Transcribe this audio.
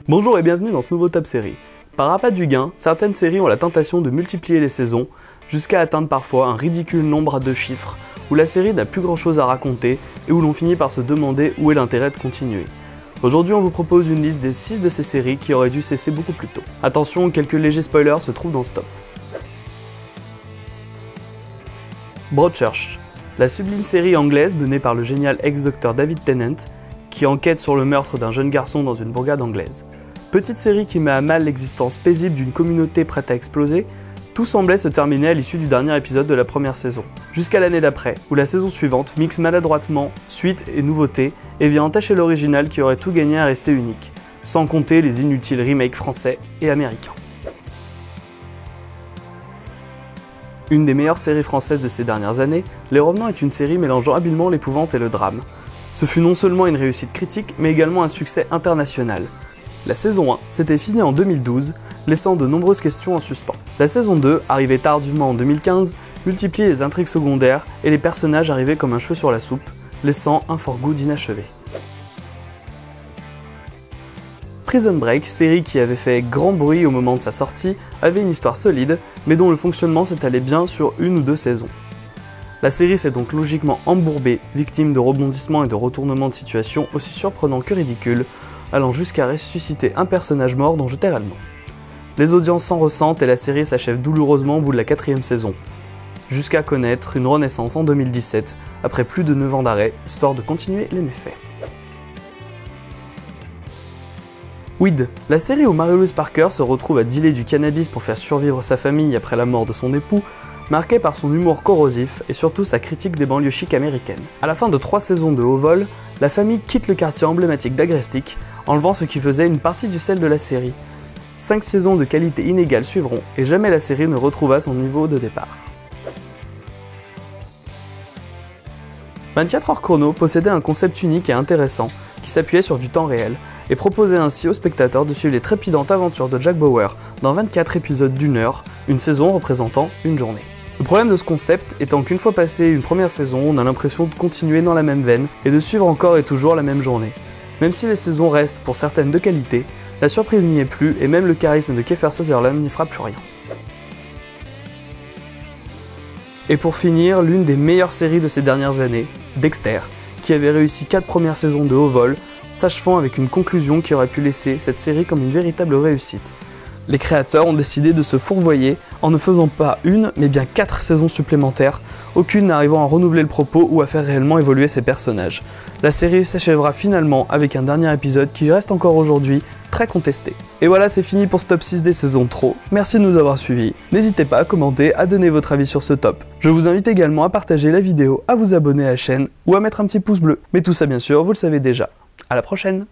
Bonjour et bienvenue dans ce nouveau top série. Par appât du gain, certaines séries ont la tentation de multiplier les saisons, jusqu'à atteindre parfois un ridicule nombre à 2 chiffres, où la série n'a plus grand chose à raconter et où l'on finit par se demander où est l'intérêt de continuer. Aujourd'hui on vous propose une liste des 6 de ces séries qui auraient dû cesser beaucoup plus tôt. Attention, quelques légers spoilers se trouvent dans ce top. Broadchurch, la sublime série anglaise menée par le génial ex-docteur David Tennant, qui enquête sur le meurtre d'un jeune garçon dans une bourgade anglaise. Petite série qui met à mal l'existence paisible d'une communauté prête à exploser, tout semblait se terminer à l'issue du dernier épisode de la première saison, jusqu'à l'année d'après, où la saison suivante mixe maladroitement suite et nouveautés et vient entacher l'original qui aurait tout gagné à rester unique, sans compter les inutiles remakes français et américains. Une des meilleures séries françaises de ces dernières années, Les Revenants est une série mélangeant habilement l'épouvante et le drame. Ce fut non seulement une réussite critique, mais également un succès international. La saison 1 s'était finie en 2012, laissant de nombreuses questions en suspens. La saison 2, arrivée tardivement en 2015, multiplie les intrigues secondaires et les personnages arrivaient comme un cheveu sur la soupe, laissant un fort goût d'inachevé. Prison Break, série qui avait fait grand bruit au moment de sa sortie, avait une histoire solide, mais dont le fonctionnement s'étalait bien sur 1 ou 2 saisons. La série s'est donc logiquement embourbée, victime de rebondissements et de retournements de situation aussi surprenants que ridicules, allant jusqu'à ressusciter un personnage mort dont je tairai le nom. Les audiences s'en ressentent et la série s'achève douloureusement au bout de la 4e saison, jusqu'à connaître une renaissance en 2017, après plus de 9 ans d'arrêt, histoire de continuer les méfaits. Weed, la série où Mary-Louise Parker se retrouve à dealer du cannabis pour faire survivre sa famille après la mort de son époux, marquée par son humour corrosif et surtout sa critique des banlieues chics américaines. À la fin de 3 saisons de haut vol, la famille quitte le quartier emblématique d'Agrestic, enlevant ce qui faisait une partie du sel de la série. 5 saisons de qualité inégale suivront, et jamais la série ne retrouva son niveau de départ. 24 heures chrono possédait un concept unique et intéressant, qui s'appuyait sur du temps réel, et proposait ainsi aux spectateurs de suivre les trépidantes aventures de Jack Bauer dans 24 épisodes d'1 heure, une saison représentant une journée. Le problème de ce concept étant qu'une fois passé une première saison, on a l'impression de continuer dans la même veine et de suivre encore et toujours la même journée. Même si les saisons restent pour certaines de qualité, la surprise n'y est plus et même le charisme de Kiefer Sutherland n'y fera plus rien. Et pour finir, l'une des meilleures séries de ces dernières années, Dexter, qui avait réussi 4 premières saisons de haut vol, s'achevant avec une conclusion qui aurait pu laisser cette série comme une véritable réussite. Les créateurs ont décidé de se fourvoyer en ne faisant pas une, mais bien 4 saisons supplémentaires, aucune n'arrivant à renouveler le propos ou à faire réellement évoluer ses personnages. La série s'achèvera finalement avec un dernier épisode qui reste encore aujourd'hui très contesté. Et voilà, c'est fini pour ce top 6 des saisons trop. Merci de nous avoir suivis. N'hésitez pas à commenter, à donner votre avis sur ce top. Je vous invite également à partager la vidéo, à vous abonner à la chaîne ou à mettre un petit pouce bleu. Mais tout ça bien sûr, vous le savez déjà. À la prochaine!